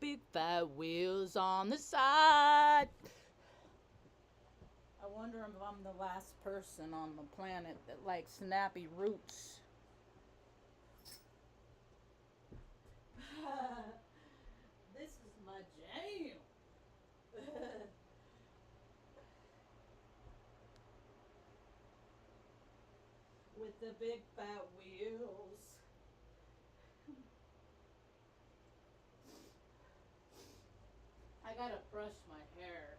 big fat wheels on the side. I wonder if I'm the last person on the planet that likes snappy roots. This is my jam. With the big fat wheels. I gotta brush my hair.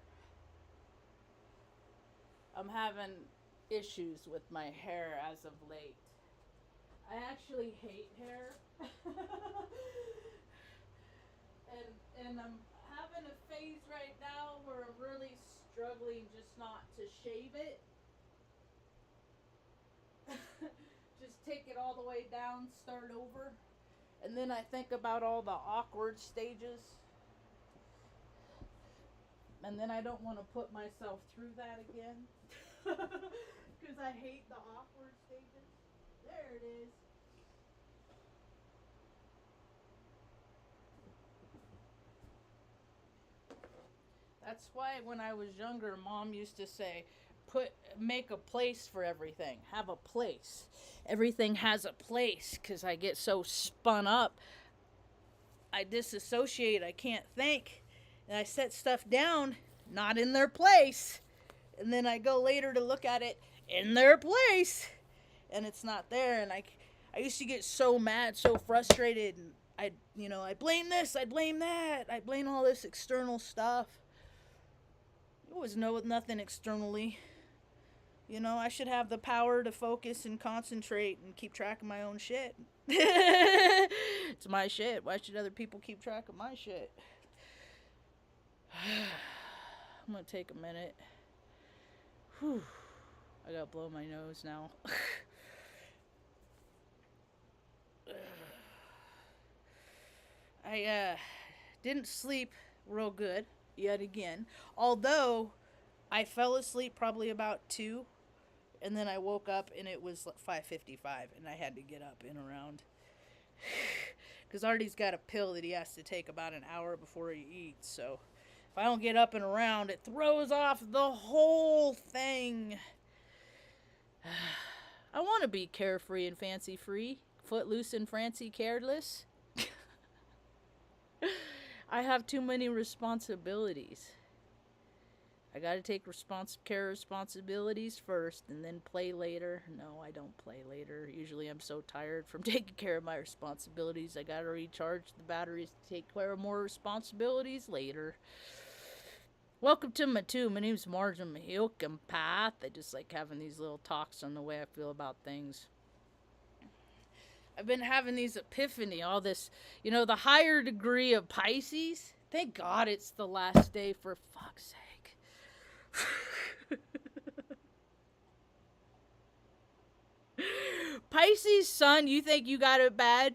I'm having issues with my hair as of late. I actually hate hair. and I'm having a phase right now where I'm really struggling just not to shave it. Just take it all the way down, start over. And then I think about all the awkward stages. And then I don't want to put myself through that again. Because I hate the awkward stages. There it is. That's why when I was younger, Mom used to say, make a place for everything. Have a place. Everything has a place, because I get so spun up. I disassociate. I can't think. And I set stuff down, not in their place. And then I go later to look at it in their place. And it's not there. And I used to get so mad, so frustrated. And I blame this, I blame that. I blame all this external stuff. There was nothing externally. I should have the power to focus and concentrate and keep track of my own shit. It's my shit. Why should other people keep track of my shit? I'm gonna take a minute. Whew. I gotta blow my nose now. I didn't sleep real good yet again. Although I fell asleep probably about 2, and then I woke up and it was 5:55, and I had to get up and around. Because Artie's got a pill that he has to take about an hour before he eats, so if I don't get up and around, it throws off the whole thing. I want to be carefree and fancy free, footloose and fancy careless. I have too many responsibilities. I gotta take responsibilities first and then play later. No, I don't play later. Usually I'm so tired from taking care of my responsibilities. I gotta recharge the batteries to take care of more responsibilities later. Welcome to my tube. My name's Marge. I'm a Hilk empath. I just like having these little talks on the way I feel about things. I've been having these epiphany, all this, the higher degree of Pisces. Thank God it's the last day, for fuck's sake. Pisces sun, you think you got it bad?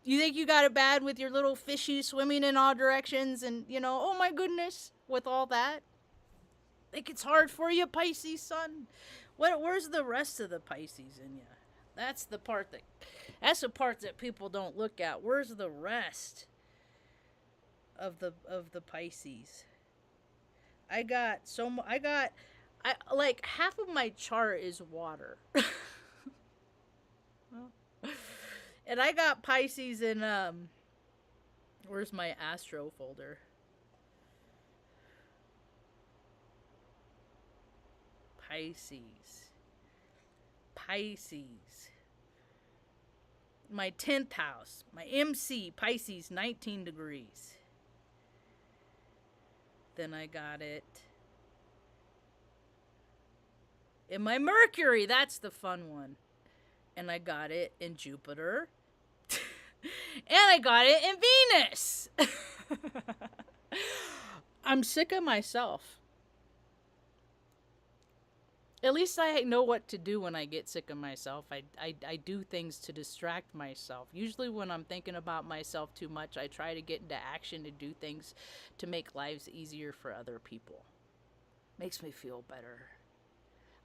You think you got it bad with your little fishy swimming in all directions and, oh my goodness, with all that? Think it's hard for you, Pisces sun? Where's the rest of the Pisces in you? That's the part that people don't look at. Where's the rest of the Pisces? I like half of my chart is water. And I got Pisces in where's my astro folder? Pisces. My 10th house. My MC, Pisces, 19 degrees. Then I got it in my Mercury. That's the fun one. And I got it in Jupiter. And I got it in Venus. I'm sick of myself. At least I know what to do when I get sick of myself. I do things to distract myself. Usually when I'm thinking about myself too much, I try to get into action to do things to make lives easier for other people. Makes me feel better.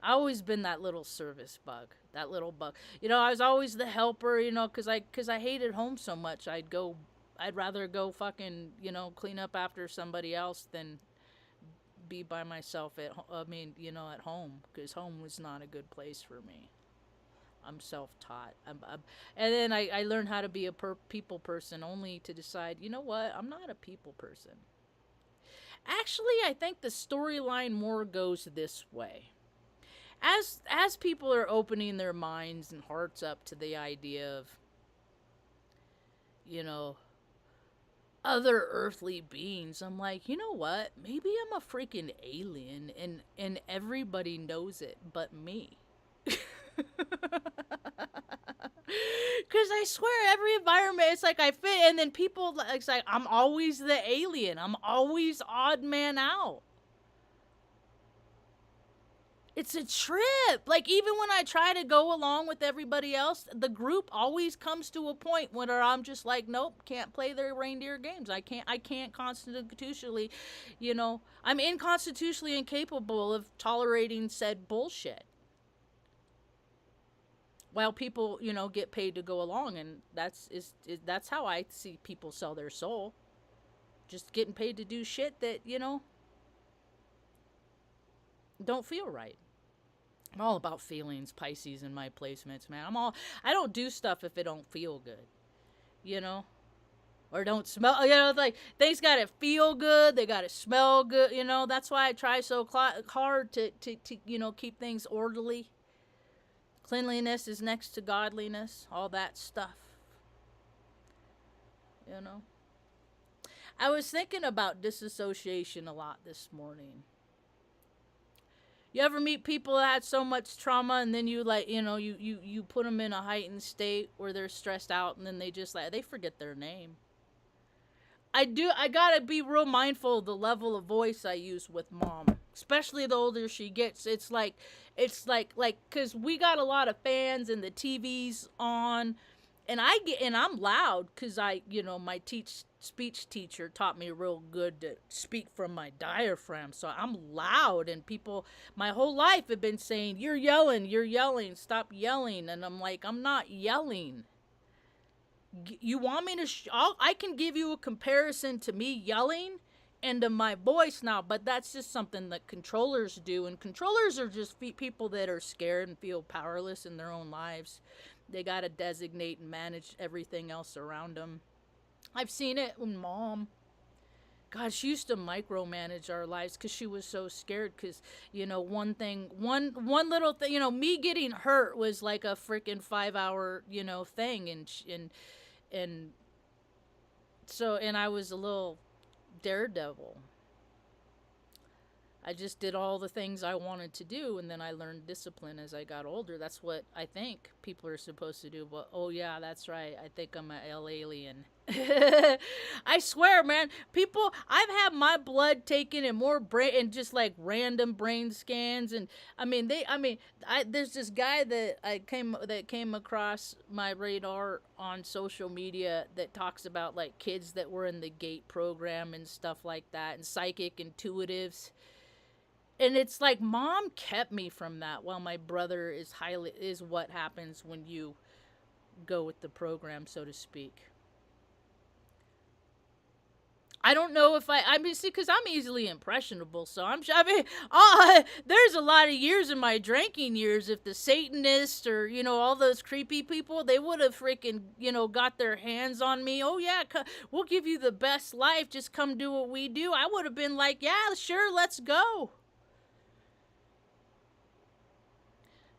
I always been that little service bug. That little bug. I was always the helper, because I hated home so much. I'd go I'd rather go fucking, clean up after somebody else than be by myself at home, because home was not a good place for me. I'm self-taught. And then I learned how to be a people person, only to decide, you know what? I'm not a people person. Actually, I think the storyline more goes this way. As people are opening their minds and hearts up to the idea of, you know, other earthly beings, I'm like, you know what? Maybe I'm a freaking alien, and everybody knows it but me. Because I swear, every environment, it's like I fit, and then people, it's like I'm always the alien. I'm always odd man out. It's a trip. Like, even when I try to go along with everybody else, the group always comes to a point where I'm just like, nope, can't play their reindeer games. I can't constitutionally, I'm inconstitutionally incapable of tolerating said bullshit. While people, get paid to go along, and that's how I see people sell their soul. Just getting paid to do shit that, don't feel right. I'm all about feelings, Pisces, in my placements, man. I don't do stuff if it don't feel good, or don't smell, like, things gotta feel good, they gotta smell good, that's why I try so hard to keep things orderly. Cleanliness is next to godliness, all that stuff, I was thinking about disassociation a lot this morning. You ever meet people that had so much trauma, and then you you put them in a heightened state where they're stressed out, and then they forget their name. I gotta be real mindful of the level of voice I use with Mom, especially the older she gets. It's like, cause we got a lot of fans and the TV's on, and I'm loud, cause my speech teacher taught me real good to speak from my diaphragm, so I'm loud, and people my whole life have been saying, you're yelling, stop yelling, and I'm like, I'm not yelling. You want me to I can give you a comparison to me yelling and to my voice now, but that's just something that controllers do, and controllers are just people that are scared and feel powerless in their own lives. They got to designate and manage everything else around them. I've seen it with Mom. God, she used to micromanage our lives because she was so scared. Because, one little thing, me getting hurt was like a freaking 5-hour, thing. And I was a little daredevil. I just did all the things I wanted to do, and then I learned discipline as I got older. That's what I think people are supposed to do. But, oh yeah, that's right. I think I'm an alien. I swear, man, I've had my blood taken and more brain, and just like random brain scans, and there's this guy that came across my radar on social media that talks about like kids that were in the GATE program and stuff like that, and psychic intuitives. And it's like, Mom kept me from that, while my brother is what happens when you go with the program, so to speak. I don't know if see, because I'm easily impressionable, so there's a lot of years in my drinking years, if the Satanists or, all those creepy people, they would have freaking, got their hands on me. Oh yeah, we'll give you the best life, just come do what we do. I would have been like, yeah, sure, let's go.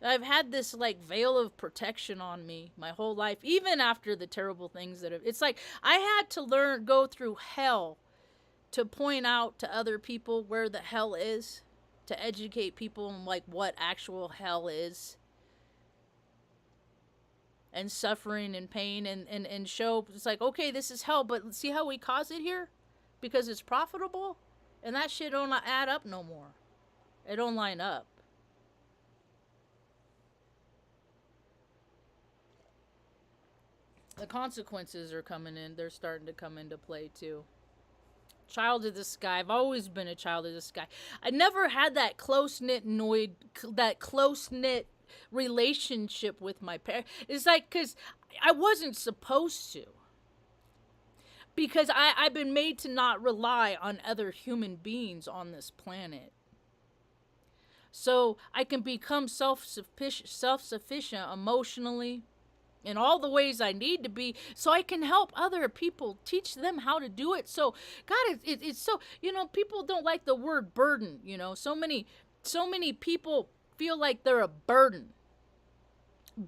I've had this like veil of protection on me my whole life, even after the terrible things it's like I had to go through hell to point out to other people where the hell is, to educate people on like what actual hell is, and suffering and pain, and show it's like, okay, this is hell, but see how we cause it here? Because it's profitable, and that shit don't add up no more. It don't line up. The consequences are coming in. They're starting to come into play too. Child of the sky. I've always been a child of the sky. I never had that close-knit relationship with my parents. It's like, because I wasn't supposed to. because I've been made to not rely on other human beings on this planet. So I can become self-sufficient emotionally in all the ways I need to be, so I can help other people, teach them how to do it. So, God, it's so, people don't like the word burden, so many people feel like they're a burden.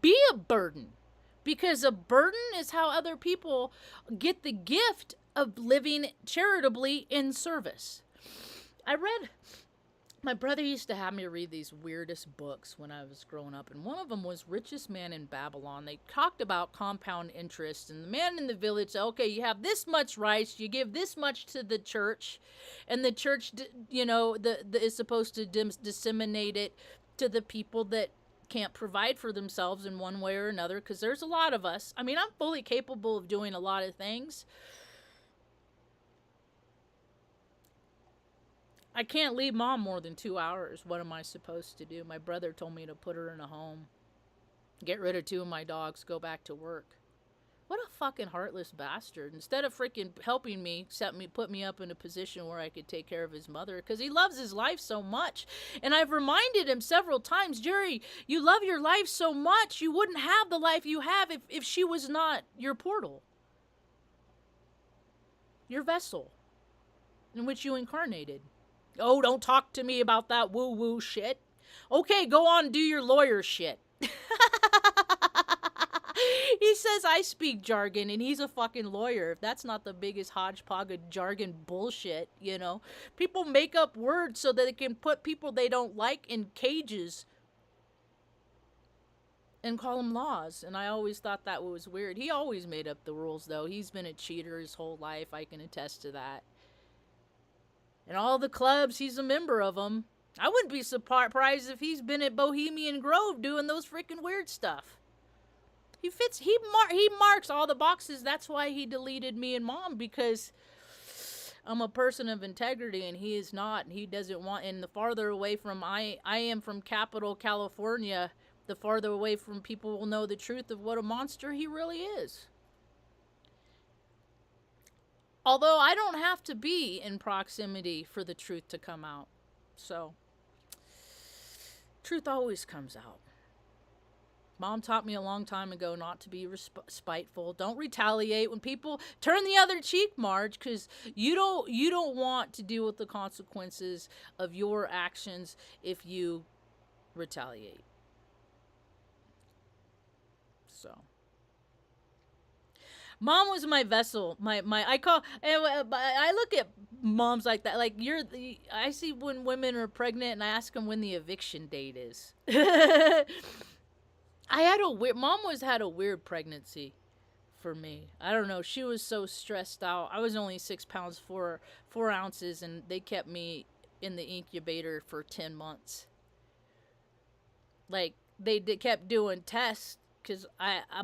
Be a burden, because a burden is how other people get the gift of living charitably in service. My brother used to have me read these weirdest books when I was growing up, and one of them was Richest Man in Babylon. They talked about compound interest, and the man in the village said, okay, you have this much rice, you give this much to the church, and the church, is supposed to disseminate it to the people that can't provide for themselves in one way or another, because there's a lot of us. I mean, I'm fully capable of doing a lot of things. I can't leave mom more than 2 hours. What am I supposed to do? My brother told me to put her in a home, get rid of 2 of my dogs, go back to work. What a fucking heartless bastard. Instead of freaking helping me, put me up in a position where I could take care of his mother, because he loves his life so much. And I've reminded him several times, Jerry, you love your life so much, you wouldn't have the life you have if she was not your portal, your vessel in which you incarnated. Oh, don't talk to me about that woo-woo shit. Okay, go on and do your lawyer shit. He says I speak jargon, and he's a fucking lawyer. If that's not the biggest hodgepodge of jargon bullshit, People make up words so that they can put people they don't like in cages and call them laws. And I always thought that was weird. He always made up the rules, though. He's been a cheater his whole life. I can attest to that. And all the clubs, he's a member of them. I wouldn't be surprised if he's been at Bohemian Grove doing those freaking weird stuff. He marks all the boxes. That's why he deleted me and mom, because I'm a person of integrity and he is not. And he doesn't want, and the farther away from I am from Capital, California, the farther away from people will know the truth of what a monster he really is. Although I don't have to be in proximity for the truth to come out. So, truth always comes out. Mom taught me a long time ago not to be spiteful. Don't retaliate when people turn the other cheek, Marge, because you don't want to deal with the consequences of your actions if you retaliate. So, mom was my vessel. I look at moms like that. Like I see when women are pregnant and I ask them when the eviction date is. Mom had a weird pregnancy for me. I don't know. She was so stressed out. I was only 6 pounds, 4 ounces, and they kept me in the incubator for 10 months. Like, they kept doing tests because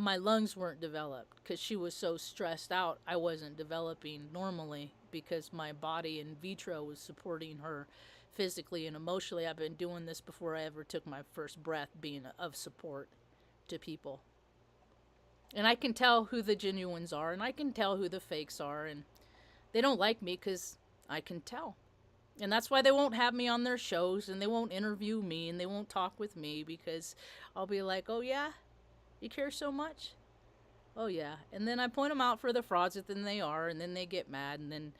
my lungs weren't developed because she was so stressed out. I wasn't developing normally because my body in vitro was supporting her physically and emotionally. I've been doing this before I ever took my first breath, being of support to people. And I can tell who the genuines are, and I can tell who the fakes are, and they don't like me because I can tell. And that's why they won't have me on their shows, and they won't interview me, and they won't talk with me, because I'll be like, oh yeah? You care so much? Oh yeah. And then I point them out for the frauds that they are, and then they get mad, and then...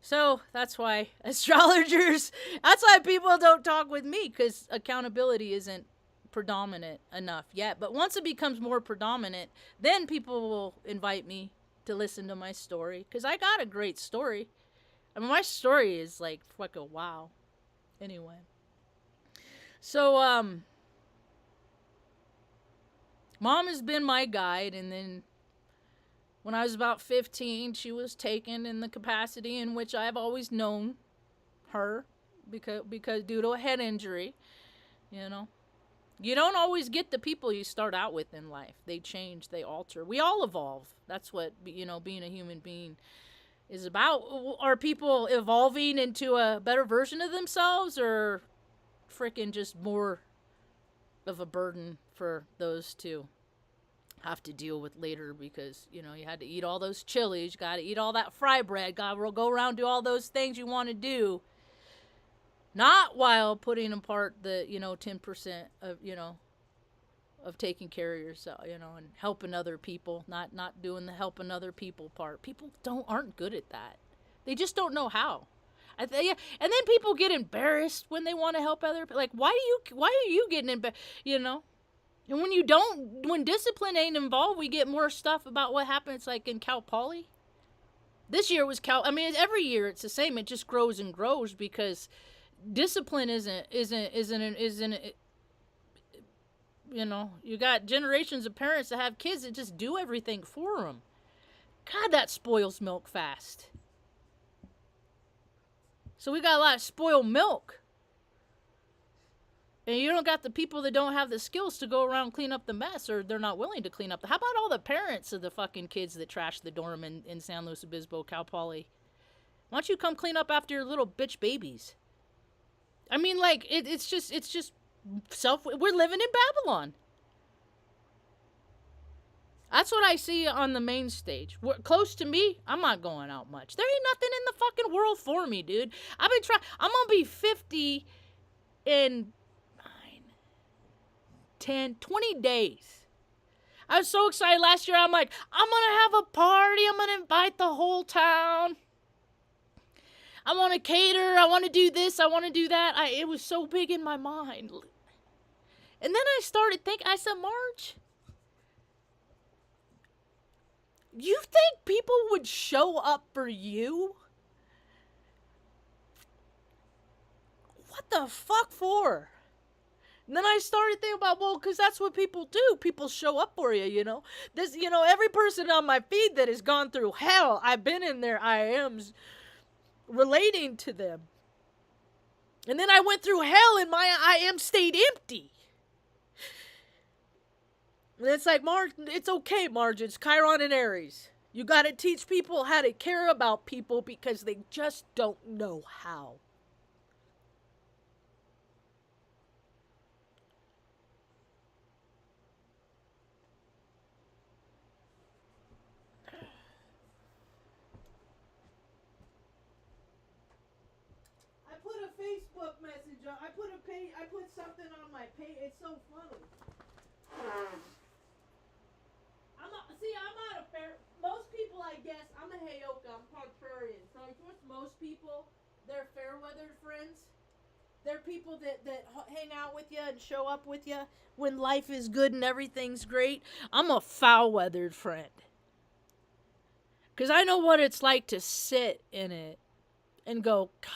So, that's why astrologers... That's why people don't talk with me, because accountability isn't predominant enough yet. But once it becomes more predominant, then people will invite me to listen to my story, because I got a great story. I mean, my story is like fucking wow. Anyway, so mom has been my guide, and then when I was about 15, she was taken in the capacity in which I've always known her, because due to a head injury, You don't always get the people you start out with in life. They change, they alter. We all evolve. That's what, being a human being is about. Are people evolving into a better version of themselves, or freaking just more of a burden for those two? have to deal with later because, you know, you had to eat all those chilies, you got to eat all that fry bread, got to go around do all those things you want to do. Not while putting apart the, you know, 10% of, you know, of taking care of yourself, you know, and helping other people, not doing the helping other people part. People aren't good at that. They just don't know how. And then people get embarrassed when they want to help other people. Like, why are you getting embarrassed, you know? And when discipline ain't involved, we get more stuff about what happens, like in Cal Poly. This year was I mean, every year it's the same. It just grows and grows because discipline isn't you know, you got generations of parents that have kids that just do everything for them. God, that spoils milk fast. So we got a lot of spoiled milk. And you don't got the people that don't have the skills to go around clean up the mess, or they're not willing to clean up. How about all the parents of the fucking kids that trash the dorm in San Luis Obispo, Cal Poly? Why don't you come clean up after your little bitch babies? I mean, like, it's just we're living in Babylon. That's what I see on the main stage. Close to me, I'm not going out much. There ain't nothing in the fucking world for me, dude. I've been trying. I'm gonna be 50 in 10, 20 days. I was so excited last year. I'm like, I'm gonna have a party. I'm gonna invite the whole town. I want to cater. I want to do this. I want to do that. It was so big in my mind. And then I started thinking, I said, Marge, you think people would show up for you? What the fuck for? And then I started thinking about, well, because that's what people do. People show up for you, you know. This, you know, every person on my feed that has gone through hell, I've been in their IMs relating to them. And then I went through hell and my IM stayed empty. And it's like, Marge, it's okay, Marge. It's Chiron and Aries. You got to teach people how to care about people because they just don't know how. Facebook message. I put something on my page. It's so funny. I'm not a fair. Most people, I guess, I'm a Heyoka. I'm contrarian. So I guess most people, they're fair-weathered friends. They're people that hang out with you and show up with you when life is good and everything's great. I'm a foul-weathered friend. Because I know what it's like to sit in it and go, God,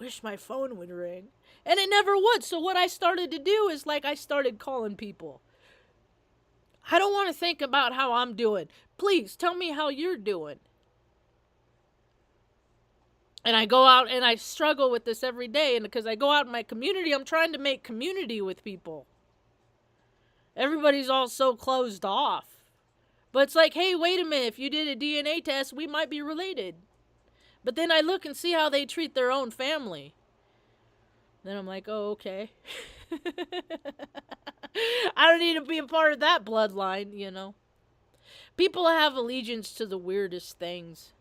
wish my phone would ring. And it never would. So what I started to do is, like, I started calling people. I don't want to think about how I'm doing. Please tell me how you're doing. And I go out and I struggle with this every day. And because I go out in my community, I'm trying to make community with people. Everybody's all so closed off. But it's like, hey, wait a minute. If you did a DNA test, we might be related. But then I look and see how they treat their own family. Then I'm like, oh, okay. I don't need to be a part of that bloodline, you know. People have allegiance to the weirdest things.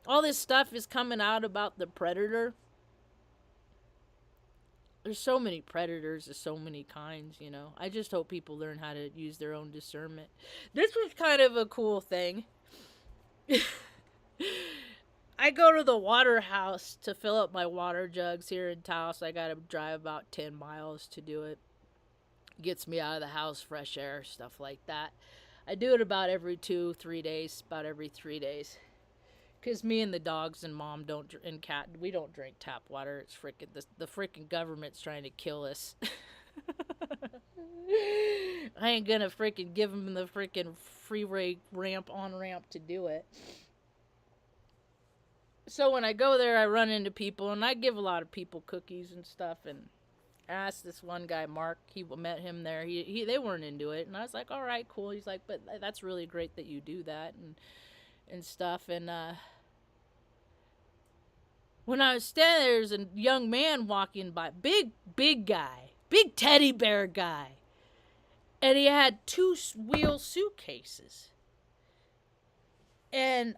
All this stuff is coming out about the predator. There's so many predators, there's so many kinds, you know. I just hope people learn how to use their own discernment. This was kind of a cool thing. I go to the water house to fill up my water jugs here in Taos. I gotta drive about 10 miles to do it. Gets me out of the house, fresh air, stuff like that. I do it about every 2-3 days, about every 3 days. Because me and the dogs and mom we don't drink tap water. It's freaking, the freaking government's trying to kill us. I ain't gonna freaking give them the freaking freeway on-ramp to do it. So when I go there, I run into people, and I give a lot of people cookies and stuff, and I asked this one guy, Mark, he met him there, they weren't into it, and I was like, all right, cool. He's like, but that's really great that you do that, and stuff, and when I was standing there, there's a young man walking by, big guy, big teddy bear guy, And he had two-wheel suitcases. And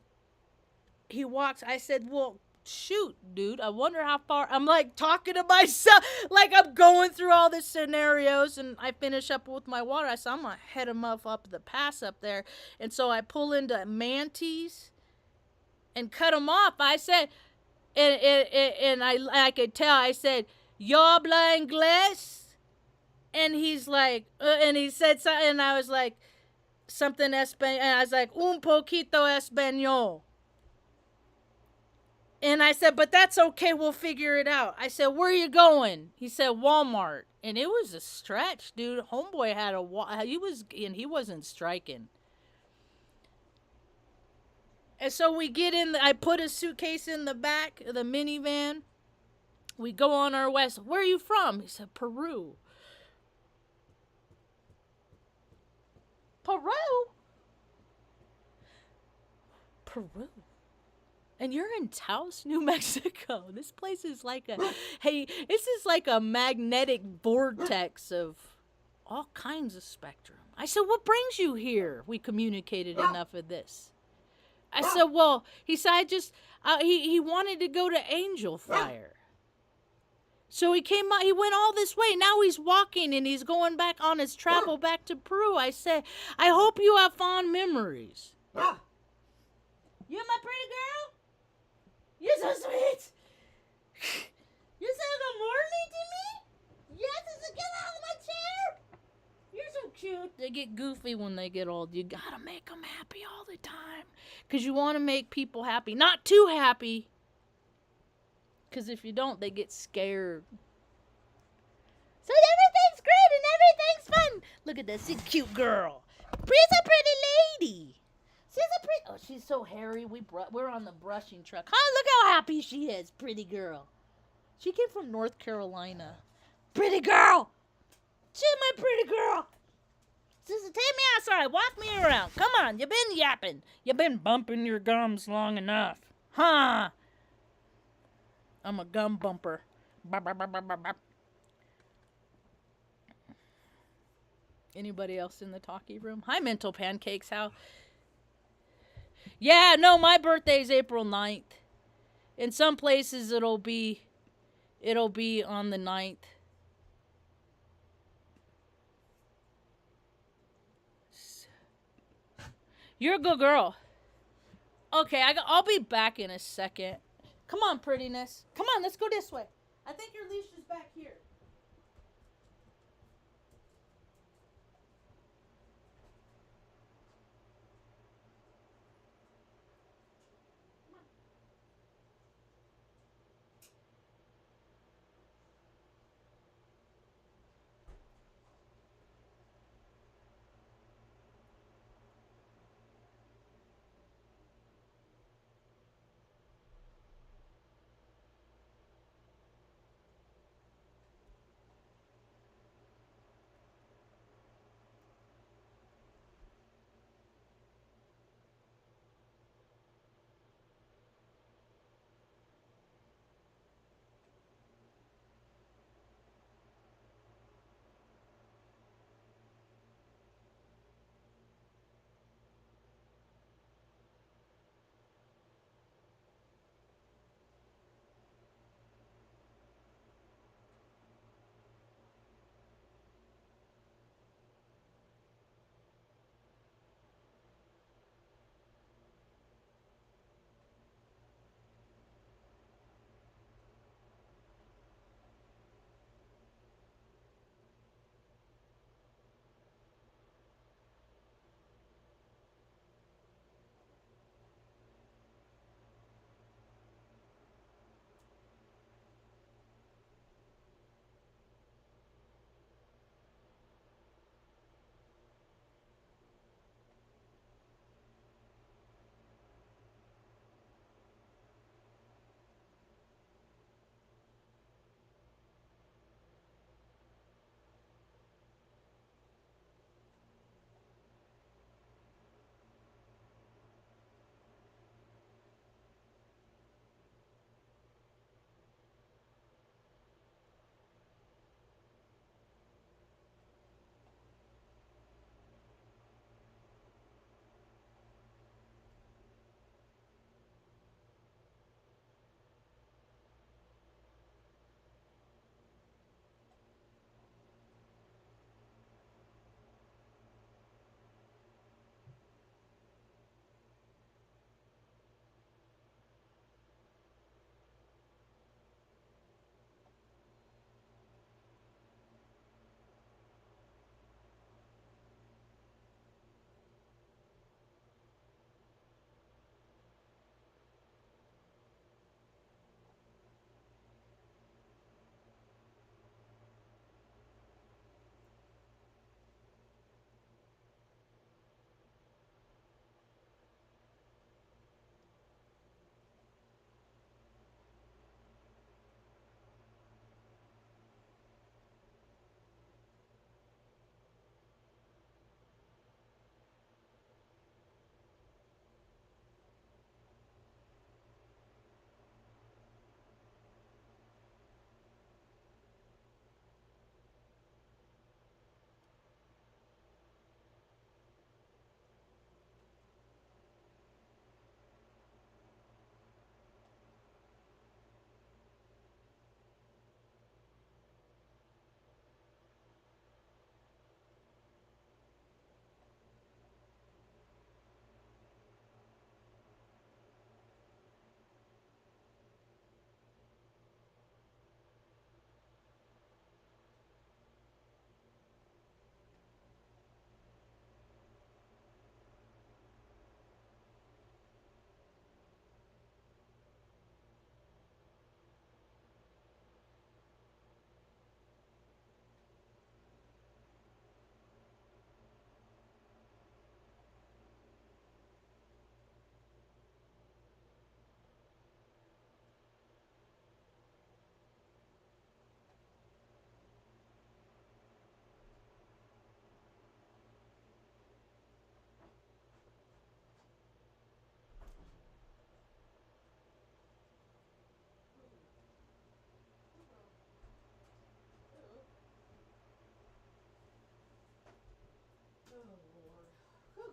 he walks. I said, well, shoot, dude. I wonder how far. I'm like talking to myself. Like I'm going through all the scenarios. And I finish up with my water. I said, I'm going to head him up the pass up there. And so I pull into Mantis and cut him off. I said, and I could tell. I said, yo habla inglés? And he's like, and he said something. And I was like, something Espanol. And I was like, un poquito español. And I said, but that's okay. We'll figure it out. I said, where are you going? He said, Walmart. And it was a stretch, dude. Homeboy had he wasn't striking. And so we get in, I put a suitcase in the back of the minivan. We go on our way. Where are you from? He said, Peru. Peru? Peru? And you're in Taos, New Mexico. This place is like this is like a magnetic vortex of all kinds of spectrum. I said, what brings you here? We communicated enough of this. I said, well, he said, he wanted to go to Angel Fire. So he came out, he went all this way. Now he's walking and he's going back on his travel back to Peru. I said, I hope you have fond memories. You my pretty girl? You're so sweet. You said good morning to me? Yes, I said, get out of my chair. You're so cute. They get goofy when they get old. You gotta make them happy all the time. Because you want to make people happy. Not too happy. Because if you don't, they get scared. So everything's great and everything's fun. Look at this cute girl. She's a pretty lady. Oh, she's so hairy. We're on the brushing truck. Oh, look how happy she is, pretty girl. She came from North Carolina. Pretty girl. She's my pretty girl. Sister, take me outside. Walk me around. Come on, you've been yapping. You've been bumping your gums long enough. Huh? I'm a gum bumper. Anybody else in the talkie room? Hi, Mental Pancakes. How? Yeah, no, my birthday's April 9th. In some places it'll be on the 9th. You're a good girl. Okay, I'll be back in a second. Come on, prettiness. Come on, let's go this way. I think your leash is back here.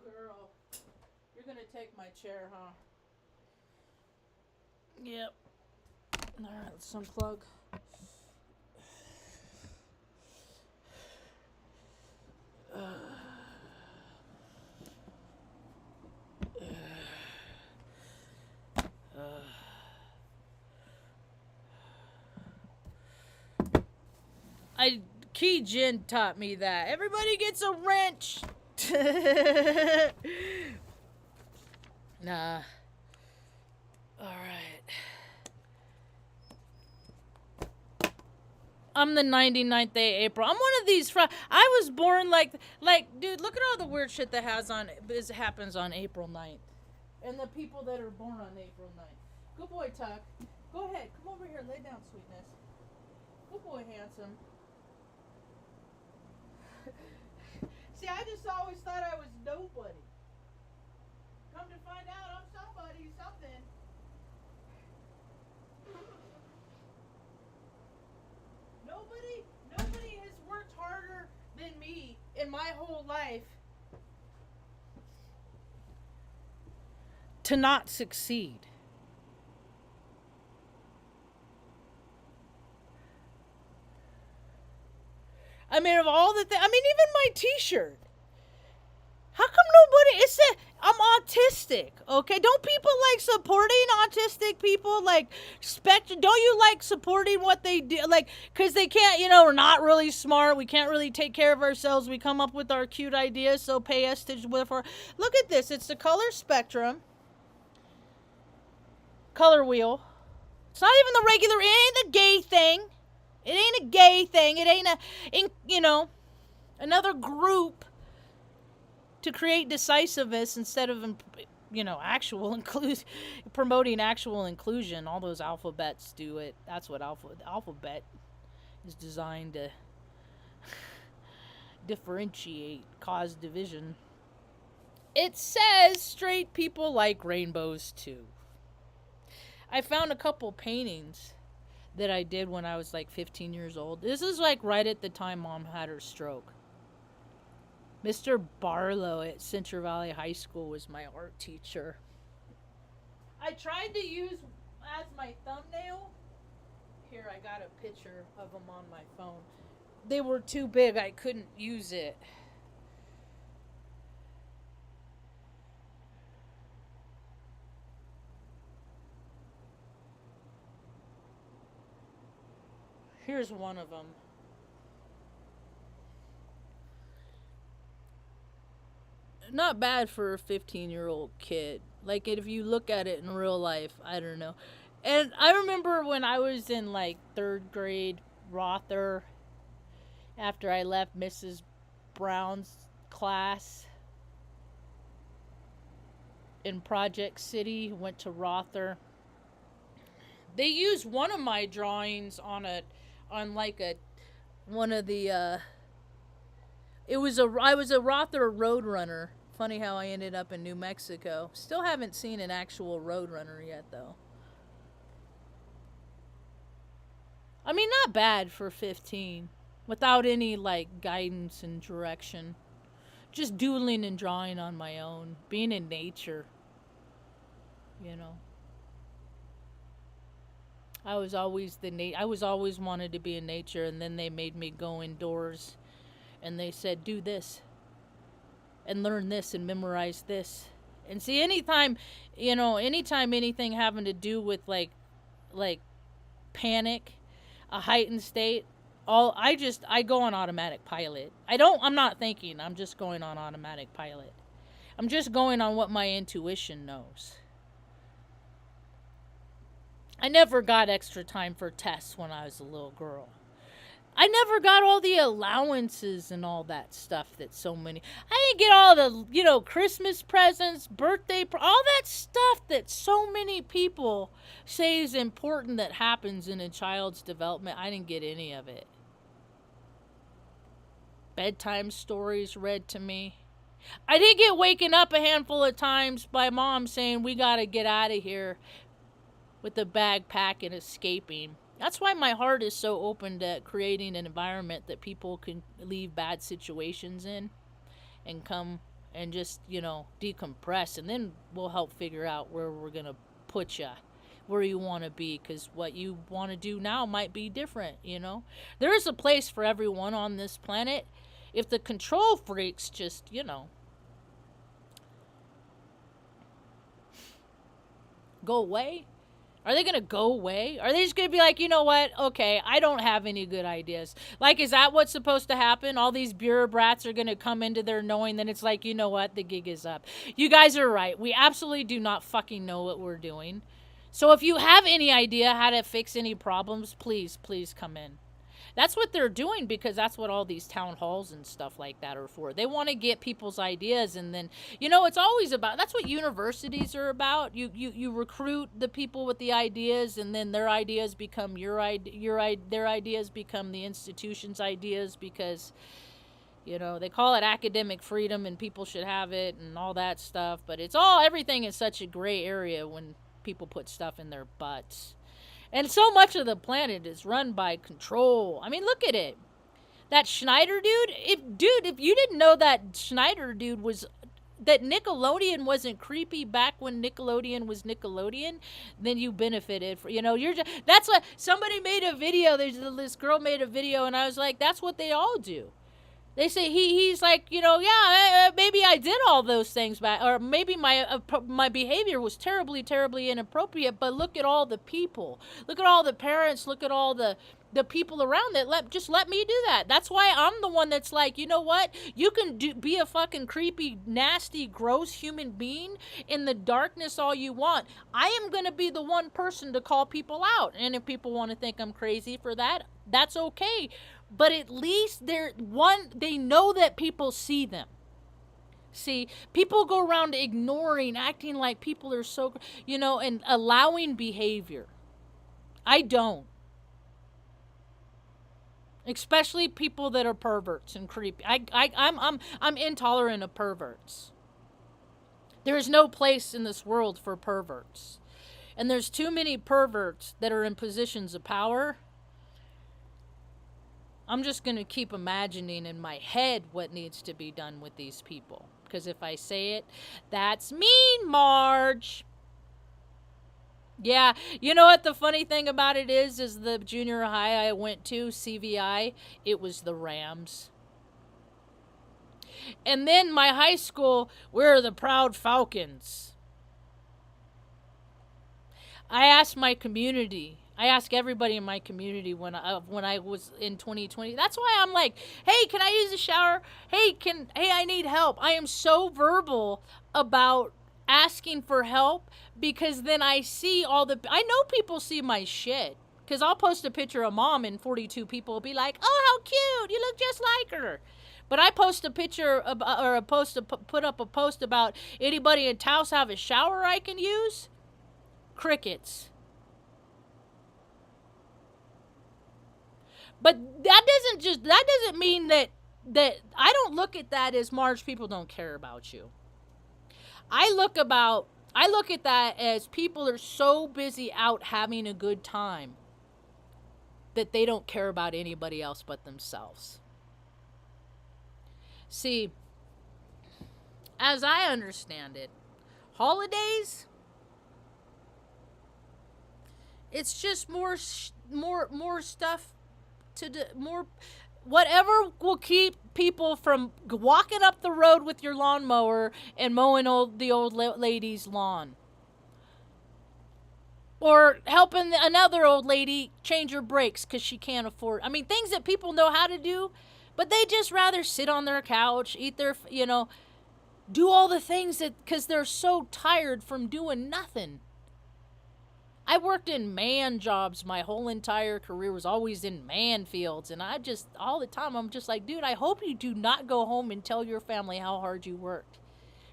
girl. You're gonna take my chair, huh? Yep. Alright, let's unplug. Key Jin taught me that. Everybody gets a wrench. Nah. Alright. I'm the 99th day of April. I'm one of these I was born like, dude, look at all the weird shit that happens on April 9th. And the people that are born on April 9th. Good boy, Tuck. Go ahead. Come over here. Lay down, sweetness. Good boy, handsome. See, I just always thought I was nobody. Come to find out, I'm somebody, something. Nobody has worked harder than me in my whole life to not succeed. I mean, of all the things, I mean, even my t-shirt. How come nobody, I'm autistic, okay? Don't people like supporting autistic people? Like, don't you like supporting what they do? Like, because they can't, we're not really smart. We can't really take care of ourselves. We come up with our cute ideas, so pay us to look at this. It's the color spectrum. Color wheel. It's not even the regular, it ain't a gay thing. It ain't a gay thing. It ain't another group to create decisiveness instead of, actual promoting actual inclusion. All those alphabets do it. That's what alphabet is designed to differentiate, cause division. It says straight people like rainbows too. I found a couple paintings that I did when I was like 15 years old. This is like right at the time Mom had her stroke. Mr. Barlow at Central Valley High School was my art teacher. I tried to use as my thumbnail. Here, I got a picture of them on my phone. They were too big. I couldn't use it. Here's one of them. Not bad for a 15-year-old kid. Like, if you look at it in real life, I don't know. And I remember when I was in, like, 3rd grade, Rother, after I left Mrs. Brown's class in Project City, went to Rother. They used one of my drawings on one of the, I was a Rother Roadrunner. Funny how I ended up in New Mexico. Still haven't seen an actual Roadrunner yet, though. I mean, not bad for 15. Without any, like, guidance and direction. Just doodling and drawing on my own. Being in nature. I was always wanted to be in nature, and then they made me go indoors. And they said, do this. And learn this and memorize this. And see, anytime anything having to do with like panic, a heightened state, I go on automatic pilot. I'm not thinking, I'm just going on automatic pilot. I'm just going on what my intuition knows. I never got extra time for tests when I was a little girl. I never got all the allowances and all that stuff that so many... I didn't get all the, Christmas presents, birthday... all that stuff that so many people say is important that happens in a child's development. I didn't get any of it. Bedtime stories read to me. I did get waken up a handful of times by Mom saying, we gotta get out of here with the backpack and escaping. That's why my heart is so open to creating an environment that people can leave bad situations in and come and just, decompress. And then we'll help figure out where we're going to put you, where you want to be, because what you want to do now might be different. There is a place for everyone on this planet. If the control freaks just, go away. Are they going to go away? Are they just going to be like, you know what? Okay, I don't have any good ideas. Like, is that what's supposed to happen? All these bureaucrats are going to come into there knowing that it's like, you know what? The gig is up. You guys are right. We absolutely do not fucking know what we're doing. So if you have any idea how to fix any problems, please come in. That's what they're doing, because that's what all these town halls and stuff like that are for. They want to get people's ideas, and then, it's always about, that's what universities are about. You recruit the people with the ideas, and then their ideas become their ideas become the institution's ideas, because, they call it academic freedom and people should have it and all that stuff. But everything is such a gray area when people put stuff in their butts. And so much of the planet is run by control. I mean, look at it. That Schneider dude, if you didn't know that Schneider dude that Nickelodeon wasn't creepy back when Nickelodeon was Nickelodeon, then you benefited. That's what, somebody made a video, this girl made a video, and I was like, that's what they all do. They say he's like, maybe I did all those things back, or maybe my behavior was terribly, terribly inappropriate. But look at all the people, look at all the parents, look at all the people around that just let me do that. That's why I'm the one that's like, you know what? You can be a fucking creepy, nasty, gross human being in the darkness all you want. I am gonna be the one person to call people out, and if people want to think I'm crazy for that, that's okay. But at least they know that people see them. See, people go around ignoring, acting like people are so, and allowing behavior. I don't. Especially people that are perverts and creepy. I'm intolerant of perverts. There is no place in this world for perverts. And there's too many perverts that are in positions of power. I'm just going to keep imagining in my head what needs to be done with these people. Because if I say it, that's mean, Marge. Yeah, you know what the funny thing about it is the junior high I went to, CVI, it was the Rams. And then my high school, we're the Proud Falcons. I asked everybody in my community when I was in 2020. That's why I'm like, hey, can I use a shower? Hey, I need help. I am so verbal about asking for help, because then I know people see my shit. Because I'll post a picture of mom and 42 people will be like, oh, how cute, you look just like her. But I post a picture put up a post about anybody in Taos have a shower I can use? Crickets. But that doesn't mean that I don't look at that as Marge, people don't care about you. I look at that as people are so busy out having a good time that they don't care about anybody else but themselves. See, as I understand it, holidays, it's just more stuff to do, more whatever will keep people from walking up the road with your lawnmower and mowing the old lady's lawn, or helping another old lady change her brakes because she can't afford. I mean, things that people know how to do, but they just rather sit on their couch, eat their, do all the things because they're so tired from doing nothing. I worked in man jobs my whole entire career, was always in man fields, and all the time, I'm just like, dude, I hope you do not go home and tell your family how hard you worked.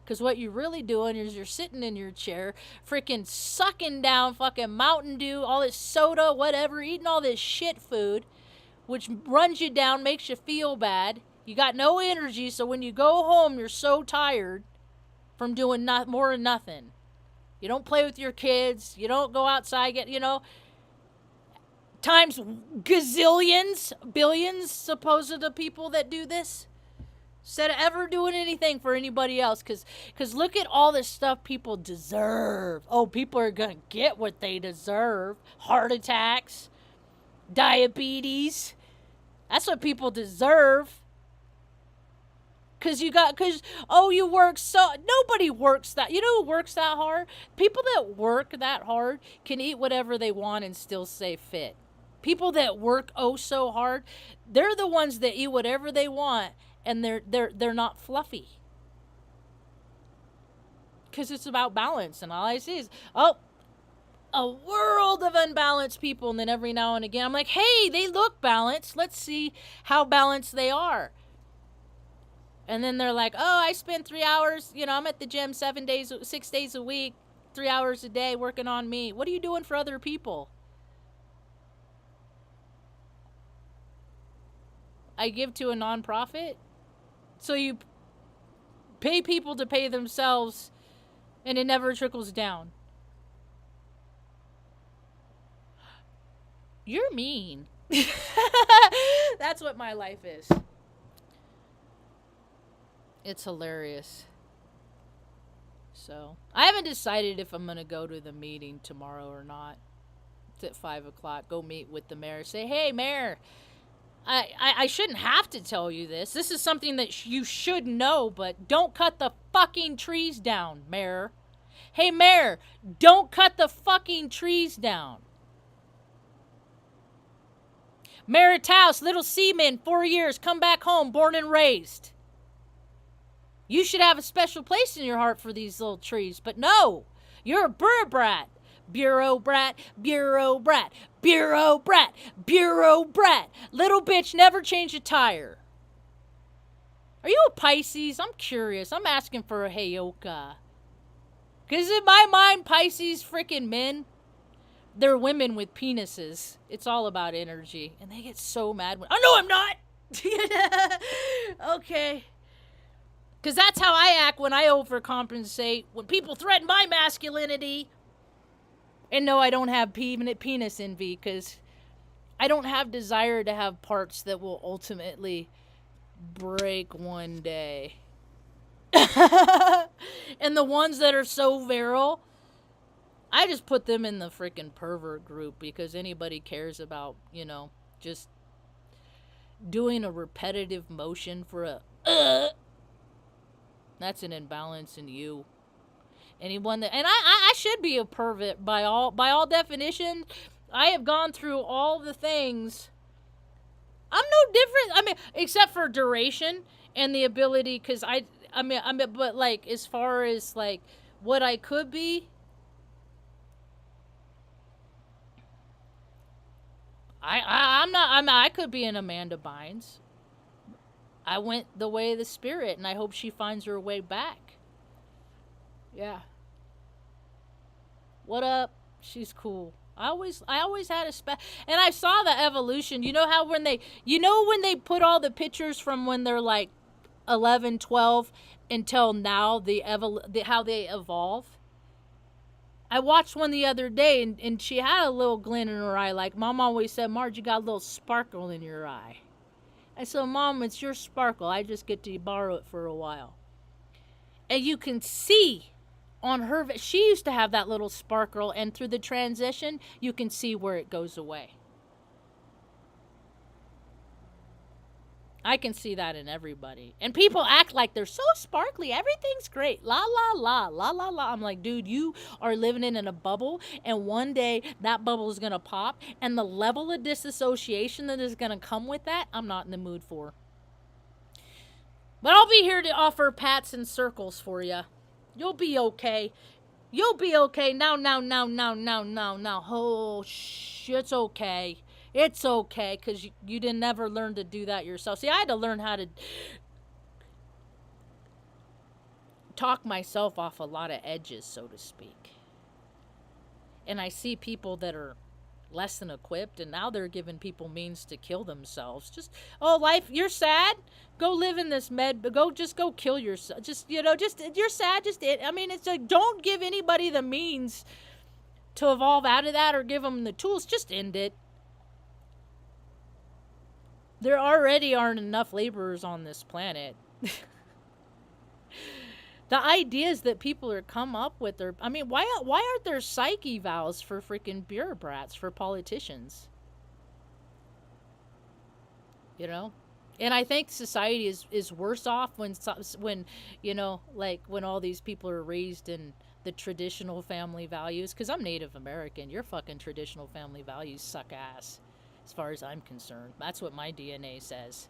Because what you're really doing is you're sitting in your chair, freaking sucking down fucking Mountain Dew, all this soda, whatever, eating all this shit food, which runs you down, makes you feel bad. You got no energy, so when you go home, you're so tired from doing more than nothing. You don't play with your kids. You don't go outside, times gazillions, billions, supposed to people that do this. Instead of ever doing anything for anybody else. Because look at all this stuff people deserve. Oh, people are going to get what they deserve. Heart attacks, diabetes. That's what people deserve. Because you work so... Nobody works that... You know who works that hard? People that work that hard can eat whatever they want and still stay fit. People that work so hard, they're the ones that eat whatever they want and they're not fluffy. Because it's about balance, and all I see is, a world of unbalanced people, and then every now and again I'm like, hey, they look balanced. Let's see how balanced they are. And then they're like, oh, I spend 3 hours, I'm at the gym 6 days a week, 3 hours a day working on me. What are you doing for other people? I give to a nonprofit. So you pay people to pay themselves, and it never trickles down. You're mean. That's what my life is. It's hilarious. So, I haven't decided if I'm going to go to the meeting tomorrow or not. It's at 5 o'clock. Go meet with the mayor. Say, hey, mayor, I shouldn't have to tell you this. This is something that you should know, but don't cut the fucking trees down, mayor. Hey, mayor, don't cut the fucking trees down. Mayor of Taos, little seaman, 4 years, come back home, born and raised. You should have a special place in your heart for these little trees, but no, you're a bureaucrat. Bureau brat, bureau brat, bureau brat, bureau brat. Little bitch never change a tire. Are you a Pisces? I'm curious. I'm asking for a heyoka. Because in my mind, Pisces freaking men, they're women with penises. It's all about energy. And they get so mad when... Oh, no, I'm not! Okay. Because that's how I act when I overcompensate. When people threaten my masculinity. And no, I don't have penis envy. Because I don't have desire to have parts that will ultimately break one day. And the ones that are so virile... I just put them in the freaking pervert group because anybody cares about, just doing a repetitive motion for a that's an imbalance in you. Anyone that, and I should be a pervert by all definition. I have gone through all the things. I'm no different. I mean, except for duration and the ability, because but like as far as like what I could be. I could be an Amanda Bynes. I went the way of the spirit, and I hope she finds her way back. Yeah. What up? She's cool. I always had a and I saw the evolution. You know how when they put all the pictures from when they're like 11, 12 until now, how they evolve. I watched one the other day, and she had a little glint in her eye. Like, Mom always said, Marge, you got a little sparkle in your eye. I said, Mom, it's your sparkle. I just get to borrow it for a while. And you can see on her, she used to have that little sparkle, and through the transition, you can see where it goes away. I can see that in everybody. And people act like they're so sparkly. Everything's great. La, la, la, la, la, la. I'm like, dude, you are living in a bubble. And one day that bubble is going to pop. And the level of disassociation that is going to come with that, I'm not in the mood for. But I'll be here to offer pats and circles for you. You'll be okay. You'll be okay. Now. Oh, it's okay. It's okay, because you didn't never learn to do that yourself. See, I had to learn how to talk myself off a lot of edges, so to speak. And I see people that are less than equipped, and now they're giving people means to kill themselves. Just, life, you're sad? Go live in this go kill yourself. You're sad, it's like, don't give anybody the means to evolve out of that or give them the tools. Just end it. There already aren't enough laborers on this planet. The ideas that people are come up with are, I mean, why aren't there psyche evals for freaking bureaucrats, for politicians? You know? And I think society is worse off when like when all these people are raised in the traditional family values. Because I'm Native American, your fucking traditional family values suck ass, as far as I'm concerned. That's what my DNA says.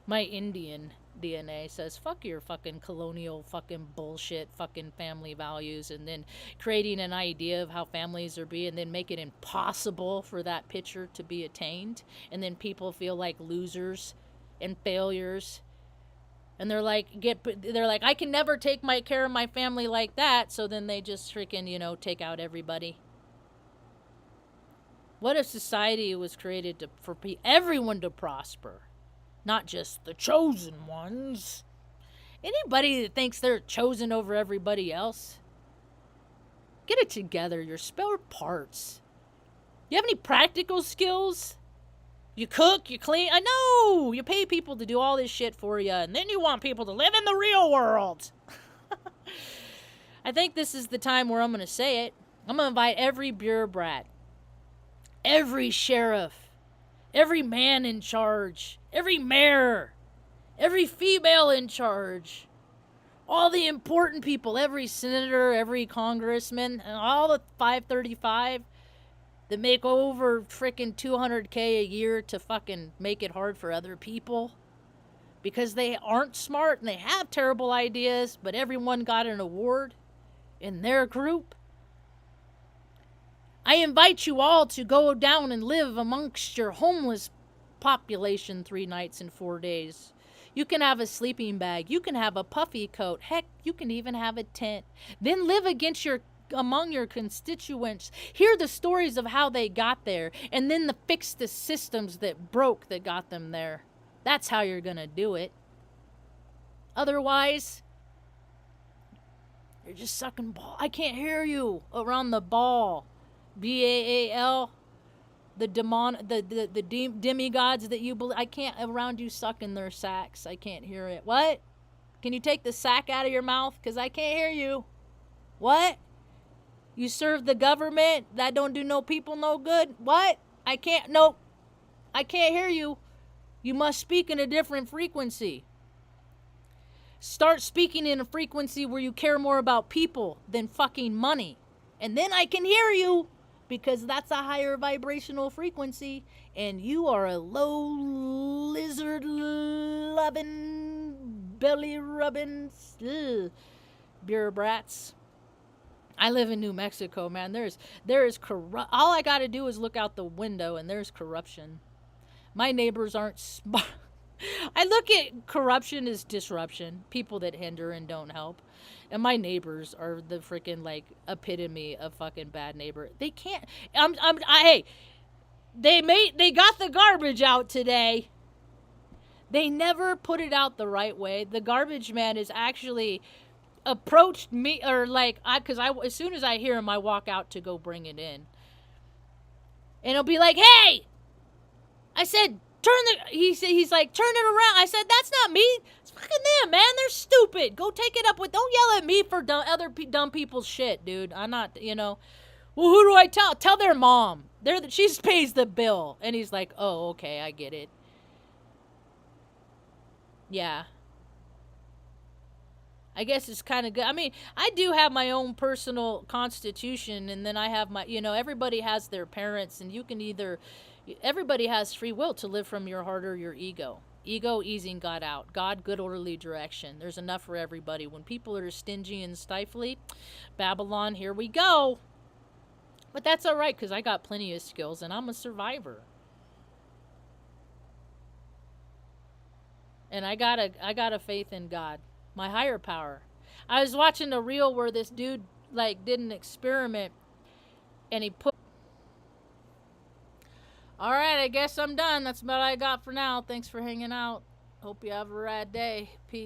My Indian DNA says fuck your fucking colonial fucking bullshit fucking family values, and then creating an idea of how families are being, and then make it impossible for that picture to be attained, and then people feel like losers and failures, and they're like I can never take my care of my family like that, so then they just freaking take out everybody. What if society was created for everyone to prosper, not just the chosen ones? Anybody that thinks they're chosen over everybody else, get it together. You're spare parts. You have any practical skills? You cook, you clean. I know! You pay people to do all this shit for you, and then you want people to live in the real world. I think this is the time where I'm going to say it. I'm going to invite every bureaucrat, every sheriff, every man in charge, every mayor, every female in charge, all the important people, every senator, every congressman, and all the 535 that make over frickin' $200K a year to fucking make it hard for other people because they aren't smart and they have terrible ideas, but everyone got an award in their group. I invite you all to go down and live amongst your homeless population 3 nights and 4 days. You can have a sleeping bag. You can have a puffy coat. Heck, you can even have a tent. Then live among your constituents. Hear the stories of how they got there, and then fix the systems that broke that got them there. That's how you're going to do it. Otherwise, you're just sucking ball. I can't hear you around the ball. BAAL. The demigods that you believe. I can't around you sucking their sacks. I can't hear it. What? Can you take the sack out of your mouth? Because I can't hear you. What? You serve the government? That don't do no people no good? What? I can't. Nope. I can't hear you. You must speak in a different frequency. Start speaking in a frequency where you care more about people than fucking money. And then I can hear you. Because that's a higher vibrational frequency, and you are a low lizard loving, belly rubbing bureaucrats. I live in New Mexico, man. There is corrupt. All I got to do is look out the window, and there's corruption. My neighbors aren't smart. I look at corruption as disruption, people that hinder and don't help. And my neighbors are the freaking like epitome of fucking bad neighbor. They can't. Hey, they got the garbage out today. They never put it out the right way. The garbage man is actually approached me, or like as soon as I hear him, I walk out to go bring it in, and he'll be like, "Hey," I said. He's like, turn it around. I said, that's not me. It's fucking them, man. They're stupid. Go take it up with. Don't yell at me for other dumb people's shit, dude. I'm not, Well, who do I tell? Tell their mom. She pays the bill. And he's like, oh, okay, I get it. Yeah. I guess it's kind of good. I mean, I do have my own personal constitution, and then I have my, everybody has their parents, and you can everybody has free will to live from your heart or your ego. Ego easing God out. God, good orderly direction. There's enough for everybody. When people are stingy and stifly, Babylon, here we go. But that's all right, because I got plenty of skills, and I'm a survivor. And I got a faith in God, my higher power. I was watching a reel where this dude did an experiment, and he put. All right, I guess I'm done. That's about all I got for now. Thanks for hanging out. Hope you have a rad day. Peace.